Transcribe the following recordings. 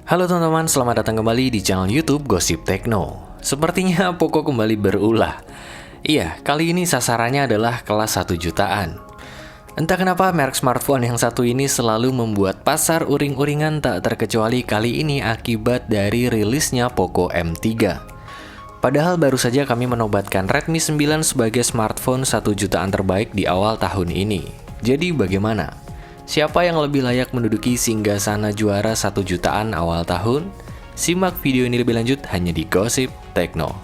Halo teman-teman, selamat datang kembali di channel YouTube Gosip Tekno. Sepertinya Poco kembali berulah. Iya, kali ini sasarannya adalah kelas 1 jutaan. Entah kenapa merek smartphone yang satu ini selalu membuat pasar uring-uringan tak terkecuali kali ini akibat dari rilisnya Poco M3. Padahal baru saja kami menobatkan Redmi 9 sebagai smartphone 1 jutaan terbaik di awal tahun ini. Jadi bagaimana? Siapa yang lebih layak menduduki singgasana juara 1 jutaan awal tahun? Simak video ini lebih lanjut hanya di Gosip Tekno.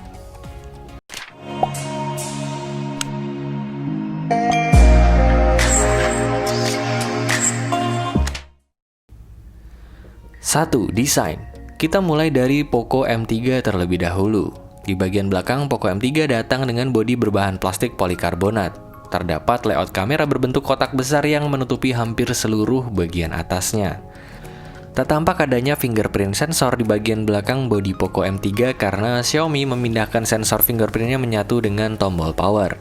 Satu, desain. Kita mulai dari Poco M3 terlebih dahulu. Di bagian belakang Poco M3 datang dengan bodi berbahan plastik polikarbonat. Terdapat layout kamera berbentuk kotak besar yang menutupi hampir seluruh bagian atasnya. Tak tampak adanya fingerprint sensor di bagian belakang bodi Poco M3 karena Xiaomi memindahkan sensor fingerprintnya menyatu dengan tombol power.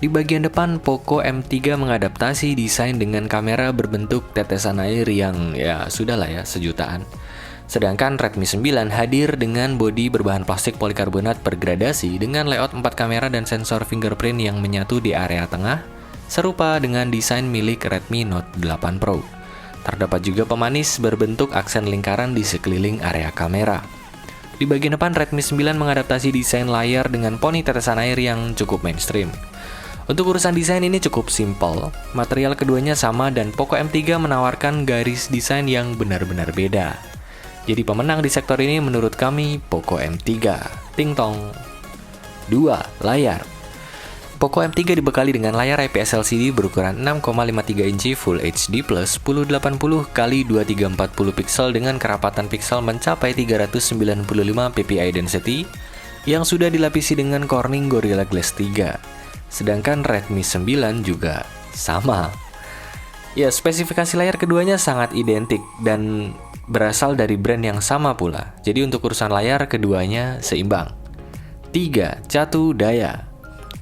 Di bagian depan, Poco M3 mengadaptasi desain dengan kamera berbentuk tetesan air yang sudahlah sejutaan. Sedangkan Redmi 9 hadir dengan bodi berbahan plastik polikarbonat bergradasi dengan layout 4 kamera dan sensor fingerprint yang menyatu di area tengah, serupa dengan desain milik Redmi Note 8 Pro. Terdapat juga pemanis berbentuk aksen lingkaran di sekeliling area kamera. Di bagian depan, Redmi 9 mengadaptasi desain layar dengan poni tetesan air yang cukup mainstream. Untuk urusan desain ini cukup simpel, material keduanya sama dan Poco M3 menawarkan garis desain yang benar-benar beda. Jadi pemenang di sektor ini menurut kami Poco M3. Ting tong. 2. Layar. Poco M3 dibekali dengan layar IPS LCD berukuran 6,53 inci Full HD Plus 1080 x 2340 pixel dengan kerapatan pixel mencapai 395 ppi density yang sudah dilapisi dengan Corning Gorilla Glass 3. Sedangkan Redmi 9 juga sama. Ya, spesifikasi layar keduanya sangat identik dan berasal dari brand yang sama pula. Jadi untuk urusan layar keduanya seimbang. 3. Catu daya.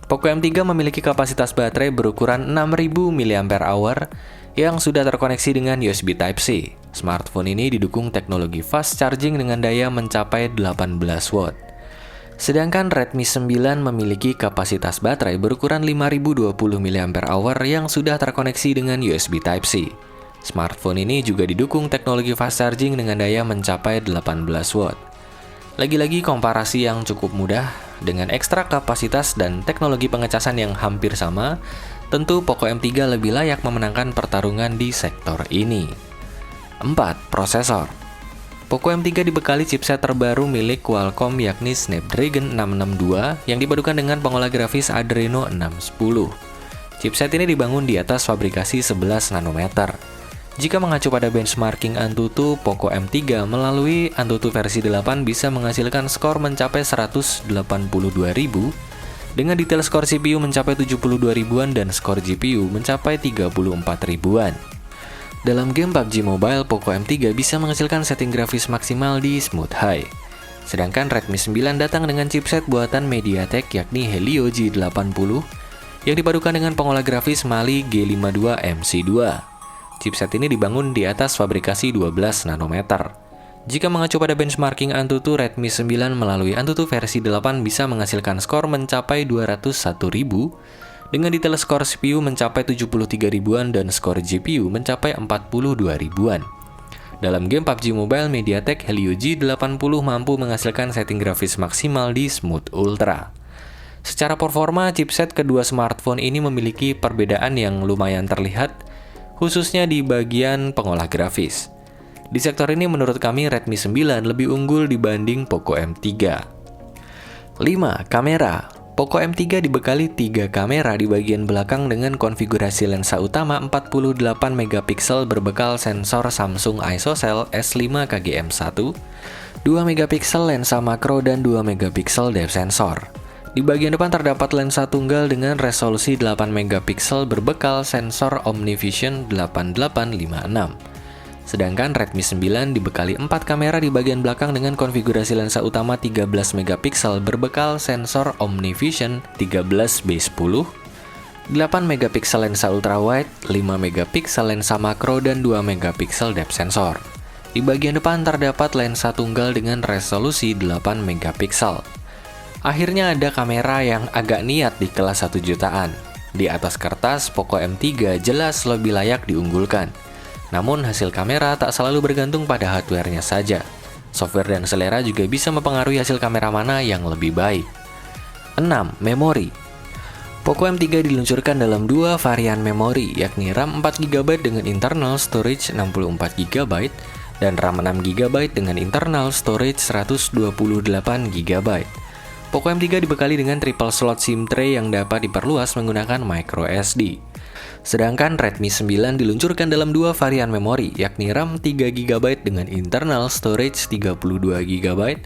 Poco M3 memiliki kapasitas baterai berukuran 6000 mAh yang sudah terkoneksi dengan USB Type-C. Smartphone ini didukung teknologi fast charging dengan daya mencapai 18 watt. Sedangkan Redmi 9 memiliki kapasitas baterai berukuran 5020 mAh yang sudah terkoneksi dengan USB Type-C. Smartphone ini juga didukung teknologi fast charging dengan daya mencapai 18 watt. Lagi-lagi komparasi yang cukup mudah, dengan ekstra kapasitas dan teknologi pengecasan yang hampir sama, tentu Poco M3 lebih layak memenangkan pertarungan di sektor ini. 4. Prosesor. Poco M3 dibekali chipset terbaru milik Qualcomm yakni Snapdragon 662 yang dipadukan dengan pengolah grafis Adreno 610. Chipset ini dibangun di atas fabrikasi 11 nanometer. Jika mengacu pada benchmarking Antutu, Poco M3 melalui Antutu versi 8 bisa menghasilkan skor mencapai 182.000 dengan detail skor CPU mencapai 72.000-an dan skor GPU mencapai 34.000-an. Dalam game PUBG Mobile, Poco M3 bisa menghasilkan setting grafis maksimal di Smooth High. Sedangkan Redmi 9 datang dengan chipset buatan MediaTek yakni Helio G80 yang dipadukan dengan pengolah grafis Mali G52 MC2. Chipset ini dibangun di atas fabrikasi 12 nanometer. Jika mengacu pada benchmarking Antutu, Redmi 9 melalui Antutu versi 8 bisa menghasilkan skor mencapai 201.000 dengan detail skor CPU mencapai 73.000-an dan skor GPU mencapai 42.000-an. Dalam game PUBG Mobile, MediaTek Helio G80 mampu menghasilkan setting grafis maksimal di Smooth Ultra. Secara performa, chipset kedua smartphone ini memiliki perbedaan yang lumayan terlihat, khususnya di bagian pengolah grafis. Di sektor ini menurut kami Redmi 9 lebih unggul dibanding Poco M3. 5. Kamera. Poco M3 dibekali 3 kamera di bagian belakang dengan konfigurasi lensa utama 48 megapiksel berbekal sensor Samsung ISOCELL S5 KGM1, 2 megapiksel lensa makro dan 2 megapiksel depth sensor. Di bagian depan terdapat lensa tunggal dengan resolusi 8 megapiksel berbekal sensor OmniVision 8856. Sedangkan Redmi 9 dibekali 4 kamera di bagian belakang dengan konfigurasi lensa utama 13 megapiksel berbekal sensor OmniVision 13B10, 8 megapiksel lensa ultrawide, 5 megapiksel lensa makro dan 2 megapiksel depth sensor. Di bagian depan terdapat lensa tunggal dengan resolusi 8 megapiksel. Akhirnya ada kamera yang agak niat di kelas 1 jutaan. Di atas kertas, Poco M3 jelas lebih layak diunggulkan. Namun hasil kamera tak selalu bergantung pada hardware-nya saja. Software dan selera juga bisa mempengaruhi hasil kamera mana yang lebih baik. 6. Memori. Poco M3 diluncurkan dalam dua varian memori, yakni RAM 4GB dengan internal storage 64GB dan RAM 6GB dengan internal storage 128GB. Poco M3 dibekali dengan triple slot SIM tray yang dapat diperluas menggunakan microSD. Sedangkan Redmi 9 diluncurkan dalam dua varian memori, yakni RAM 3GB dengan internal storage 32GB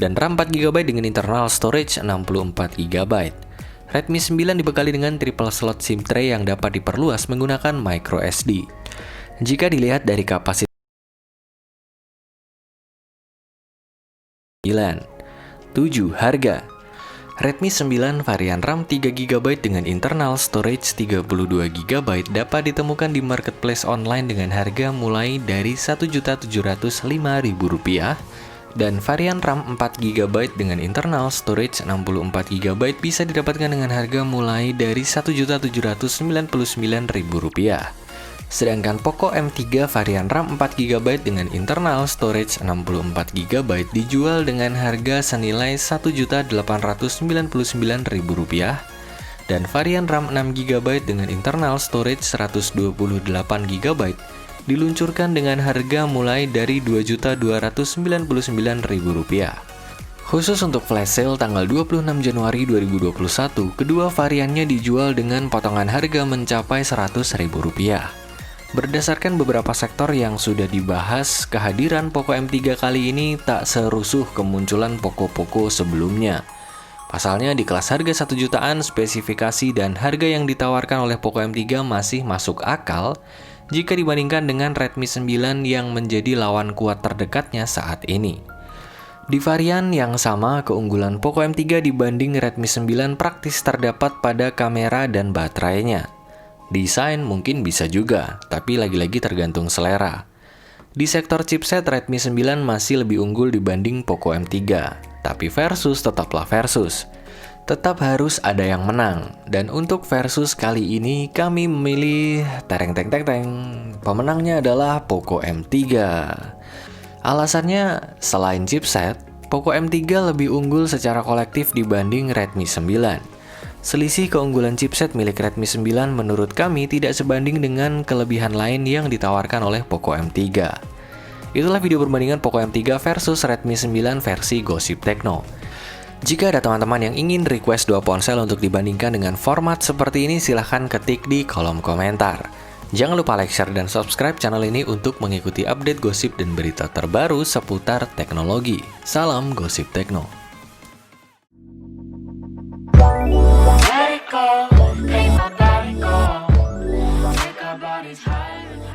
dan RAM 4GB dengan internal storage 64GB. Redmi 9 dibekali dengan triple slot SIM tray yang dapat diperluas menggunakan microSD. Jika dilihat dari kapasitas 9. 7. Harga. Redmi 9 varian RAM 3GB dengan internal storage 32GB dapat ditemukan di marketplace online dengan harga mulai dari Rp1.705.000 dan varian RAM 4GB dengan internal storage 64GB bisa didapatkan dengan harga mulai dari Rp1.799.000. Sedangkan Poco M3 varian RAM 4GB dengan internal storage 64GB dijual dengan harga senilai Rp1.899.000 dan varian RAM 6GB dengan internal storage 128GB diluncurkan dengan harga mulai dari Rp2.299.000. Khusus untuk flash sale tanggal 26 Januari 2021, kedua variannya dijual dengan potongan harga mencapai Rp100.000. Berdasarkan beberapa sektor yang sudah dibahas, kehadiran Poco M3 kali ini tak serusuh kemunculan Poco sebelumnya. Pasalnya di kelas harga 1 jutaan, spesifikasi dan harga yang ditawarkan oleh Poco M3 masih masuk akal jika dibandingkan dengan Redmi 9 yang menjadi lawan kuat terdekatnya saat ini. Di varian yang sama, keunggulan Poco M3 dibanding Redmi 9 praktis terdapat pada kamera dan baterainya. Desain mungkin bisa juga, tapi lagi-lagi tergantung selera. Di sektor chipset, Redmi 9 masih lebih unggul dibanding Poco M3, tapi versus tetaplah versus. Tetap harus ada yang menang, dan untuk versus kali ini kami memilih pemenangnya adalah Poco M3. Alasannya, selain chipset, Poco M3 lebih unggul secara kolektif dibanding Redmi 9. Selisih keunggulan chipset milik Redmi 9 menurut kami tidak sebanding dengan kelebihan lain yang ditawarkan oleh Poco M3. Itulah video perbandingan Poco M3 versus Redmi 9 versi Gosip Tekno. Jika ada teman-teman yang ingin request dua ponsel untuk dibandingkan dengan format seperti ini, silahkan ketik di kolom komentar. Jangan lupa like, share, dan subscribe channel ini untuk mengikuti update gosip dan berita terbaru seputar teknologi. Salam Gosip Tekno. Let it go, make my body go. Make our bodies higher.